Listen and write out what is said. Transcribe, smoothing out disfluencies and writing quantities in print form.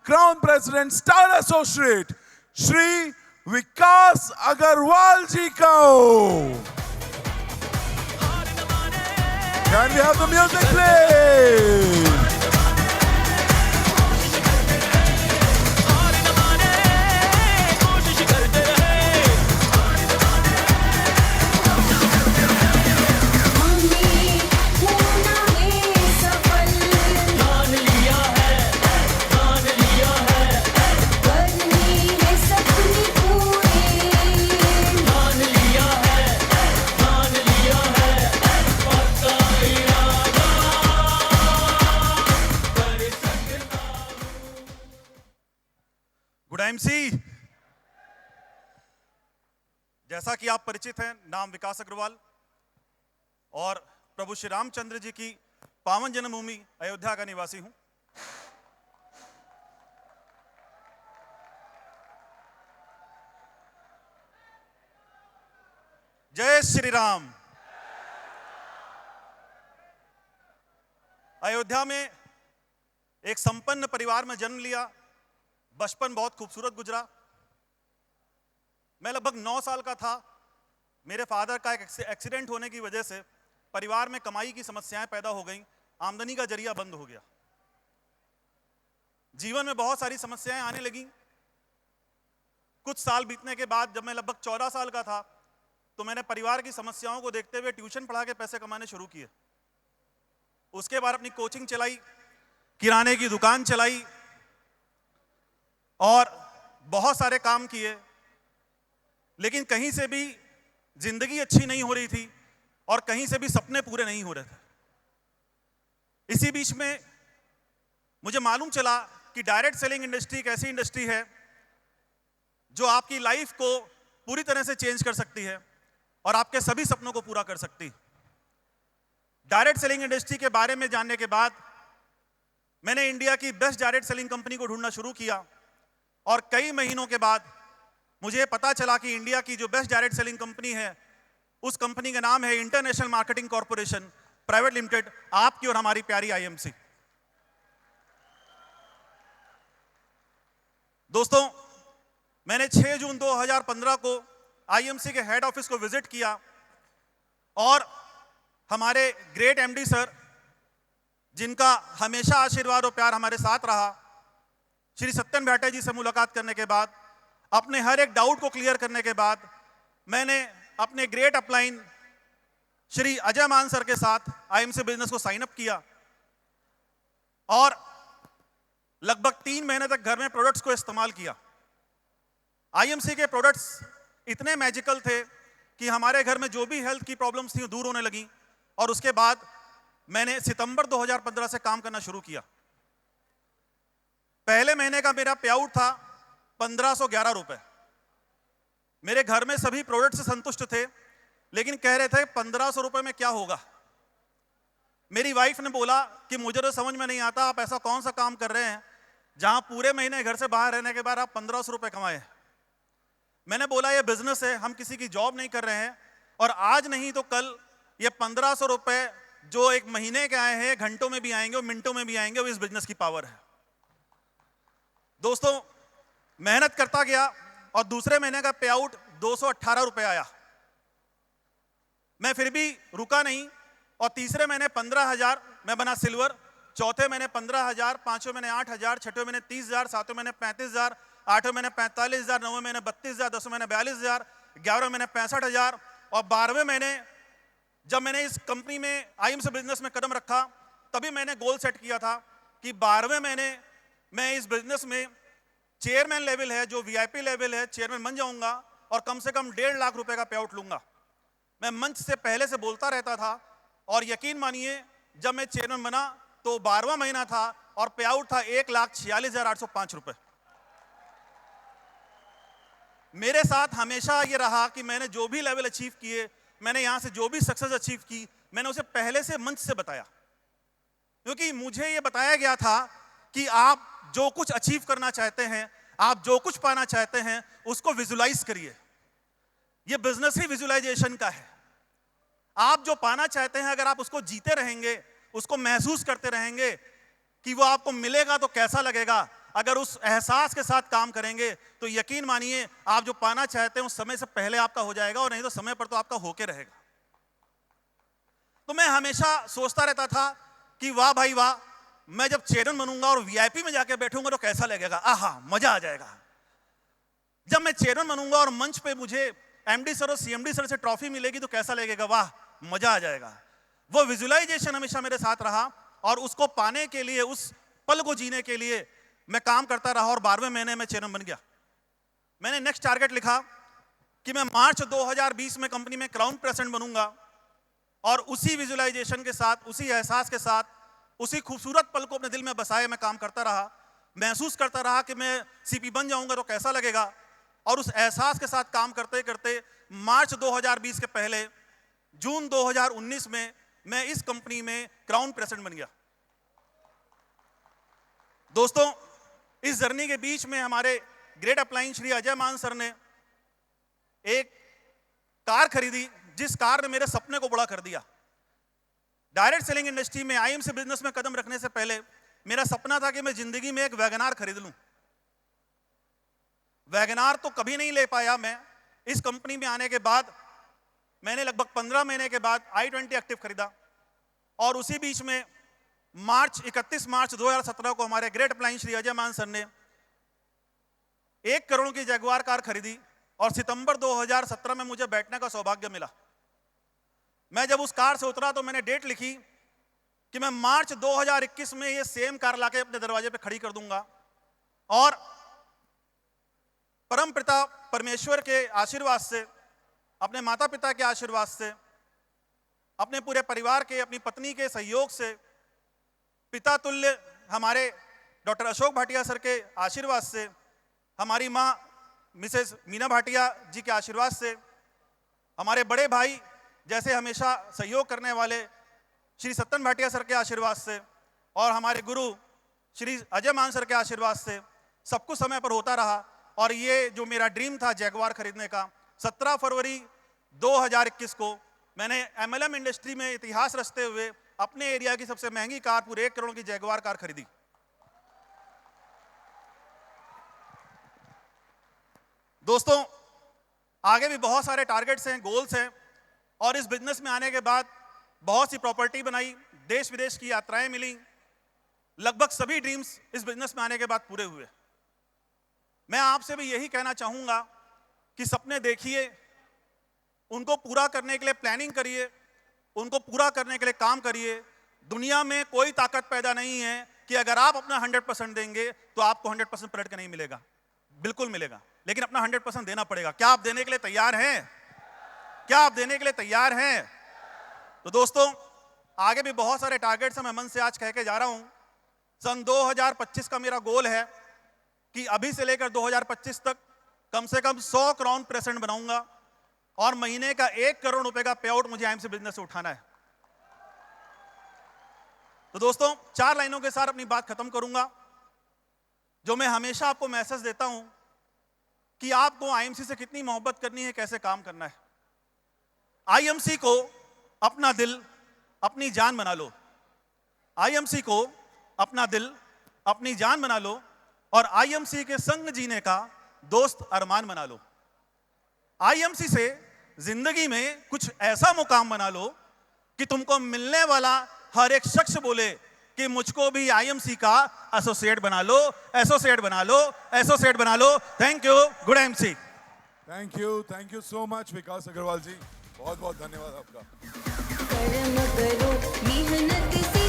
Crown President, Star Associate, Shri Vikas Agarwal ji ko. Can we have the music play? Good MC, जैसा कि आप परिचित हैं, नाम विकास अग्रवाल और प्रभु श्री रामचंद्र जी की पावन जन्मभूमि अयोध्या का निवासी हूं। जय श्री राम। अयोध्या में एक संपन्न परिवार में जन्म लिया। बचपन बहुत खूबसूरत गुजरा। मैं लगभग 9 साल का था। मेरे फादर का एक एक्सीडेंट होने की वजह से परिवार में कमाई की समस्याएं पैदा हो गईं। आमदनी का जरिया बंद हो गया। जीवन में बहुत सारी समस्याएं आने लगी। कुछ साल बीतने के बाद जब मैं लगभग 14 साल का था तो मैंने परिवार की समस्याओं को देखते हुए ट्यूशन पढ़ा के पैसे कमाने शुरू किए। उसके बाद अपनी कोचिंग चलाई, किराने की दुकान चलाई और बहुत सारे काम किए, लेकिन कहीं से भी जिंदगी अच्छी नहीं हो रही थी और कहीं से भी सपने पूरे नहीं हो रहे थे। इसी बीच में मुझे मालूम चला कि डायरेक्ट सेलिंग इंडस्ट्री एक ऐसी इंडस्ट्री है जो आपकी लाइफ को पूरी तरह से चेंज कर सकती है और आपके सभी सपनों को पूरा कर सकती है। डायरेक्ट सेलिंग इंडस्ट्री के बारे में जानने के बाद मैंने इंडिया की बेस्ट डायरेक्ट सेलिंग कंपनी को ढूंढना शुरू किया और कई महीनों के बाद मुझे पता चला कि इंडिया की जो बेस्ट डायरेक्ट सेलिंग कंपनी है, उस कंपनी का नाम है international marketing corporation private limited, आपकी और हमारी प्यारी आईएमसी। दोस्तों, मैंने 6 जून 2015 को आईएमसी के हेड ऑफिस को विजिट किया और हमारे ग्रेट एमडी सर, जिनका हमेशा आशीर्वाद और प्यार हमारे साथ रहा, श्री सत्यन भाटे जी से मुलाकात करने के बाद, अपने हर एक डाउट को क्लियर करने के बाद, मैंने अपने ग्रेट अपलाइन श्री अजय मान सर के साथ आईएमसी बिजनेस को साइन अप किया और लगभग 3 महीने तक घर में प्रोडक्ट्स को इस्तेमाल किया। आईएमसी के प्रोडक्ट्स इतने मैजिकल थे कि हमारे घर में जो भी हेल्थ की प्रॉब्लम्स थी वो दूर होने लगी और उसके बाद मैंने सितंबर 2015 से काम करना शुरू किया। पहले महीने का मेरा पे आउट था 1511 रुपए। मेरे घर में सभी प्रोडक्ट से संतुष्ट थे, लेकिन कह रहे थे 1500 रुपए में क्या होगा। मेरी वाइफ ने बोला कि मुझे तो समझ में नहीं आता, आप ऐसा कौन सा काम कर रहे हैं जहां पूरे महीने घर से बाहर रहने के बाद आप 1500 रुपए कमाए। मैंने बोला ये बिजनेस है, हम किसी की जॉब नहीं कर रहे हैं और आज नहीं तो कल ये 1500 रुपए जो एक महीने के आए हैं, घंटों में भी आएंगे और मिनटों में भी आएंगे। वो इस बिजनेस की पावर है। दोस्तों, मेहनत करता गया और दूसरे महीने का पे आउट 218 रुपए आया। मैं फिर भी रुका नहीं और तीसरे महीने 15,000 मैं बना सिल्वर, चौथे महीने 15,000, पांचवें महीने 8,000, छठवें महीने 30,000, सातवें महीने 35,000, आठवें महीने 45,000, नौवें महीने 32,000, 10वें महीने 42,000, 11वें महीने 65,000 और 12वें महीने जब मैंने इस कंपनी में आईएमसी बिजनेस में कदम रखा, तभी मैंने गोल सेट किया था कि 12वें महीने मैं इस बिजनेस में चेयरमैन लेवल है, जो वीआईपी लेवल है, चेयरमैन बन जाऊंगा और कम से कम 1.5 लाख रुपए का पे आउट लूंगा। मैं मंच से पहले से बोलता रहता था और यकीन मानिए जब मैं चेयरमैन बना तो 12वां महीना था और पे आउट था 1,46,805 रुपए। मेरे साथ हमेशा ये रहा कि मैंने जो भी लेवल अचीव किए, मैंने यहां से जो भी सक्सेस अचीव की, मैंने उसे पहले से मंच से बताया, क्योंकि मुझे ये बताया गया था कि आप जो कुछ अचीव करना चाहते हैं, आप जो कुछ पाना चाहते हैं, उसको विजुलाइज करिए। ये बिजनेस ही विजुलाइजेशन का है। आप जो पाना चाहते हैं, अगर आप उसको जीते रहेंगे, उसको महसूस करते रहेंगे कि वो आपको मिलेगा तो कैसा लगेगा, अगर उस एहसास के साथ काम करेंगे तो यकीन मानिए आप जो पाना चाहते हैं उस समय से पहले आपका हो जाएगा, और नहीं तो समय पर तो आपका होके रहेगा। तो मैं हमेशा सोचता रहता था कि वाह भाई वाह, मैं जब चेयरमैन बनूंगा और वीआईपी में जाके बैठूंगा तो कैसा लगेगा, आहा मजा आ जाएगा। जब मैं चेयरमैन बनूंगा और मंच पे मुझे एमडी सर और सीएमडी सर से ट्रॉफी मिलेगी तो कैसा लगेगा, वाह मजा आ जाएगा। वो विजुअलाइजेशन हमेशा मेरे साथ रहा, और उसको पाने के लिए, उस पल को जीने के लिए मैं काम करता रहा, और 12वें महीने में चेयरमैन बन गया। मैंने नेक्स्ट टारगेट लिखा कि मैं मार्च 2020 में कंपनी में क्राउन प्रेसिडेंट बनूंगा, और उसी विजुअलाइजेशन के साथ, उसी एहसास के साथ, उसी खूबसूरत पल को अपने दिल में बसाए मैं काम करता रहा। महसूस करता रहा कि मैं सीपी बन जाऊंगा तो कैसा लगेगा, और उस एहसास के साथ काम करते करते मार्च 2020 के पहले जून 2019 में मैं इस कंपनी में क्राउन प्रेसिडेंट बन गया। दोस्तों, इस जर्नी के बीच में हमारे ग्रेट अपलाइन श्री अजय मान सर ने एक कार खरीदी, जिस कार ने मेरे सपने को बड़ा कर दिया। डायरेक्ट सेलिंग इंडस्ट्री में, आईएमसी बिजनेस में कदम रखने से पहले मेरा सपना था कि मैं जिंदगी में एक वैगनार खरीद लूं। वैगनार तो कभी नहीं ले पाया मैं। इस कंपनी में आने के बाद मैंने लगभग 15 महीने के बाद i20 एक्टिव खरीदा, और उसी बीच में 31 मार्च 2017 को हमारे ग्रेट अपलाइन श्री अजय मान सर ने 1 करोड़ की जगुआर कार खरीदी, और सितंबर 2017 में मुझे बैठने का सौभाग्य मिला। मैं जब उस कार से उतरा तो मैंने डेट लिखी कि मैं मार्च 2021 में ये सेम कार लाके अपने दरवाजे पे खड़ी कर दूंगा, और परम पिता परमेश्वर के आशीर्वाद से, अपने माता पिता के आशीर्वाद से, अपने पूरे परिवार के, अपनी पत्नी के सहयोग से, पिता तुल्य हमारे डॉक्टर अशोक भाटिया सर के आशीर्वाद से, हमारी माँ मिसेस मीना भाटिया जी के आशीर्वाद से, हमारे बड़े भाई जैसे हमेशा सहयोग करने वाले श्री सत्तन भाटिया सर के आशीर्वाद से, और हमारे गुरु श्री अजय मान सर के आशीर्वाद से सब कुछ समय पर होता रहा। और ये जो मेरा ड्रीम था जैगवार खरीदने का, 17 फरवरी 2021 को मैंने एमएलएम इंडस्ट्री में इतिहास रचते हुए अपने एरिया की सबसे महंगी कार, पूरे 1 करोड़ की जैगवार कार खरीदी। दोस्तों, आगे भी बहुत सारे टारगेट्स हैं, गोल्स हैं, और इस बिजनेस में आने के बाद बहुत सी प्रॉपर्टी बनाई, देश विदेश की यात्राएं मिली, लगभग सभी ड्रीम्स इस बिजनेस में आने के बाद पूरे हुए। मैं आपसे भी यही कहना चाहूंगा कि सपने देखिए, उनको पूरा करने के लिए प्लानिंग करिए, उनको पूरा करने के लिए काम करिए। दुनिया में कोई ताकत पैदा नहीं है कि अगर आप अपना 100% देंगे तो आपको 100% पलट के नहीं मिलेगा, बिल्कुल मिलेगा, लेकिन अपना 100% देना पड़ेगा। क्या आप देने के लिए तैयार हैं? क्या आप देने के लिए तैयार हैं? तो दोस्तों, आगे भी बहुत सारे टारगेट्स हैं, मैं मन से आज कह के जा रहा हूं। सन 2025 का मेरा गोल है कि अभी से लेकर 2025 तक कम से कम 100 क्राउन प्रेसिडेंट बनाऊंगा, और महीने का 1 करोड़ रुपए का पे आउट मुझे आईएमसी बिजनेस से उठाना है। तो दोस्तों, 4 लाइनों के साथ अपनी बात खत्म करूंगा। जो मैं हमेशा आपको मैसेज देता हूं कि आपको आईएमसी से कितनी मोहब्बत करनी है, कैसे काम करना है। आईएमसी को अपना दिल, अपनी जान बना लो। आईएमसी को अपना दिल, अपनी जान बना लो, और आईएमसी के संग जीने का दोस्त अरमान बना लो। आईएमसी से जिंदगी में कुछ ऐसा मुकाम बना लो कि तुमको मिलने वाला हर एक शख्स बोले कि मुझको भी आईएमसी का एसोसिएट बना लो, एसोसिएट बना लो, एसोसिएट बना लो। Thank you. Good MC. Thank you so much Vikas Agarwal ji, बहुत बहुत धन्यवाद आपका। कर्म करो मेहनत से